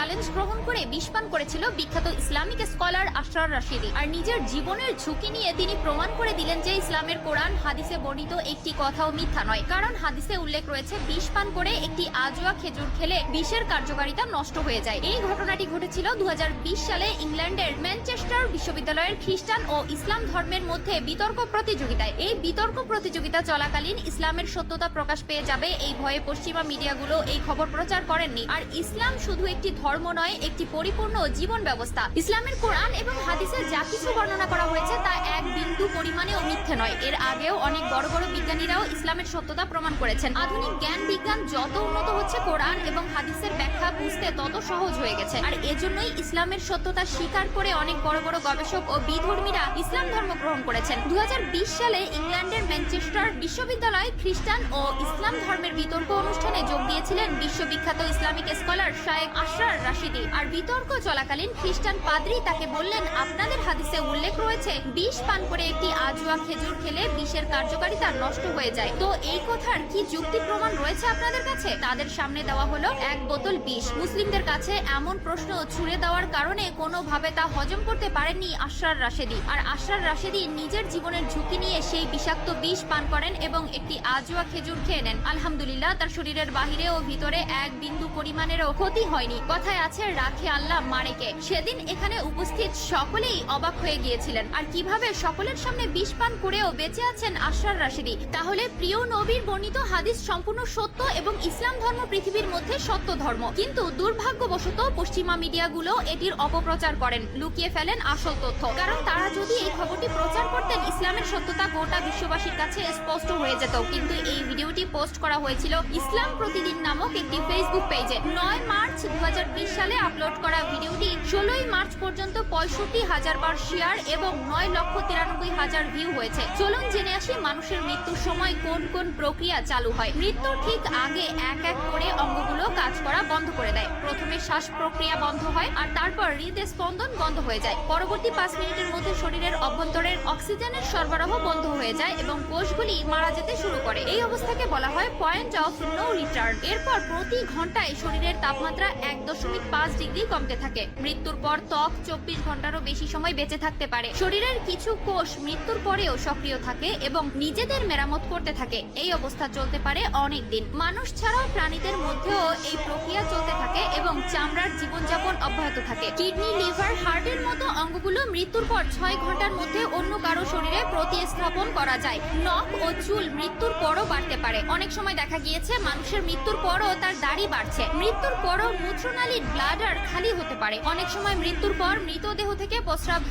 Challenge গ্রহণ করে বিষ পান করেছিল বিখ্যাত ইসলামিক স্কলার আশরার রাশিদি। আর নিজের জীবনের ঝুঁকি নিয়ে তিনি প্রমাণ করে দিলেন যে ইসলামের কোরআন হাদিসে বর্ণিত একটি কথাও মিথ্যা নয়, কারণ হাদিসে উল্লেখ রয়েছে বিষ পান করে একটি আজোয়া খেজুর খেলে বিষের কার্যকারিতা নষ্ট হয়ে যায়। এই ঘটনাটি ঘটেছিল 2020 সালে ইংল্যান্ডের ম্যানচেস্টার বিশ্ববিদ্যালয়ের খ্রিস্টান ও ইসলাম ধর্মের মধ্যে বিতর্ক প্রতিযোগিতায়। এই বিতর্ক প্রতিযোগিতা চলাকালীন ইসলামের সত্যতা প্রকাশ পেয়ে যাবে এই ভয়ে পশ্চিমা মিডিয়াগুলো এই খবর প্রচার করেননি। আর ইসলাম শুধু একটি ধর্ম নয়, একটি পরিপূর্ণ জীবন ব্যবস্থা। ইসলামের কোরআন এবং হাদিসে যা কিছু বর্ণনা করা হয়েছে তা এক বিন্দু পরিমাণেও মিথ্যে নয়। এর আগেও অনেক বড় বড় বিজ্ঞানীরাও ইসলামের সত্যতা প্রমাণ করেছেন। আধুনিক জ্ঞান বিজ্ঞান যত উন্নত হচ্ছে, কোরআন এবং হাদিসের ব্যাখ্যা বুঝতে তত সহজ হয়ে গেছে। আর এজন্যই ইসলামের সত্যতা স্বীকার করে অনেক বড় বড় গবেষক ও বিধর্মীরা ইসলাম ধর্ম গ্রহণ করেছেন। 2020 সালে ইংল্যান্ডের ম্যানচেস্টার বিশ্ববিদ্যালয় খ্রিস্টান ও ইসলাম ধর্মের বিতর্ক অনুষ্ঠানে যোগ দিয়েছিলেন বিশ্ববিখ্যাত ইসলামিক স্কলার শায়েখ আশরার রাশিদি। আর বিতর্ক চলাকালীন খ্রিস্টান পাদ্রী তাকে বললেন, আপনাদের হাদিসে উল্লেখ রয়েছে বিষ পান করে একটি আজোয়া খেজুর খেলে বিষের কার্যকারিতা নষ্ট হয়ে যায়, তো এই কথার কি যুক্তি প্রমাণ রয়েছে আপনাদের কাছে? তাদের সামনে দেওয়া হলো এক বোতল বিষ। মুসলিমদের কাছে এমন প্রশ্ন ছুড়ে দেওয়ার কারণে কোনোভাবে তা হজম করতে পারেননি আশরার রাশিদি। আর আশরার রাশিদি নিজের জীবনের ঝুঁকি নিয়ে সেই বিষাক্ত বিষ পান করেন এবং একটি আজোয়া খেজুর খেয়ে নেন। আলহামদুলিল্লাহ, তার শরীরের বাহিরে ও ভিতরে এক বিন্দু পরিমাণেরও ক্ষতি হয়নি। কথায় আছে, রাখে আল্লাহ মারেকে। সেদিন এখানে উপস্থিত সকলেই অবাক হয়ে গিয়েছিলেন। আর কিভাবে সকলের সামনে বিষ পান করেও বেঁচে আছেন আশরার রাশিদি। তাহলে প্রিয় নবীর বর্ণিত হাদিস সম্পূর্ণ সত্য এবং ইসলাম ধর্ম পৃথিবীর মধ্যে সত্য ধর্ম, কিন্তু দুর্ভাগ্যবশত পশ্চিমা মিডিয়াগুলো এটির অপপ্রচার করেন, লুকিয়ে ফেলেন আসল তথ্য। কারণ তারা যদি এই খবরটি প্রচার করতেন, ইসলামের সত্যতা গোটা বিশ্ববাসীর কাছে স্পষ্ট হয়ে যেত। কিন্তু এই ভিডিওটি পোস্ট করা হয়েছিল ইসলাম প্রতিদিন নামক একটি ফেসবুক পেজে। 9 মার্চ 2020 সালে আপলোড করা ভিডিওটি 16 মার্চ পর্যন্ত 65,000 বার শেয়ার এবং 9,93,000 ভিউ হয়েছে। চলুন জেনে আসি মানুষের মৃত্যুর সময় কোন কোন প্রক্রিয়া চালু হয়। মৃত্যুর ঠিক আগে এক এক করে অঙ্গগুলো কাজ করা বন্ধ করে দেয়। প্রথমে শ্বাস প্রক্রিয়া বন্ধ হয়, আর তারপর হৃদয় স্পন্দন বন্ধ হয়ে যায়। পরবর্তী 5 মিনিটের মধ্যে শরীরের অভ্যন্তরের অক্সিজেনের সরবরাহ বন্ধ হয়ে যায় এবং কোষগুলি মারা যেতে শুরু করে। এই অবস্থাকে বলা হয় পয়েন্ট অফ নো রিটার্ন। এরপর প্রতি ঘন্টায় শরীরের তাপমাত্রা 1.5 ডিগ্রি কমতে থাকে। মৃত্যুর পর ত্বক 24 ঘন্টারও বেশি সময় বেঁচে থাকতে পারে। শরীরের কিছু কোষ মৃত্যুর পরেও সক্রিয় থাকে এবং নিজেদের মেরামত করতে থাকে। এই অবস্থা চলতে পারে অনেক দিন। মানুষ ছাড়াও প্রাণীদের মধ্যেও এই প্রক্রিয়া চলতে থাকে এবং চামড়ার জীবনযাপন অব্যাহত থাকে। কিডনি, লিভার, হার্টের মতো অঙ্গগুলো মৃত্যুর পর 6 ঘন্টার মধ্যে অন্য কারো শরীরে প্রতিস্থাপন করা যায়। নখ ও চুল মৃত্যুর পরও বাড়তে পারে। অনেক সময় দেখা গিয়েছে মানুষের মৃত্যুর পরও তার দাড়ি বাড়ছে। মৃত্যুর পরও মূত্রনালীর ব্লাডার খালি হতে পারে। অনেক সময় মৃত্যুর পর মৃতদেহ থেকে প্রস্রাব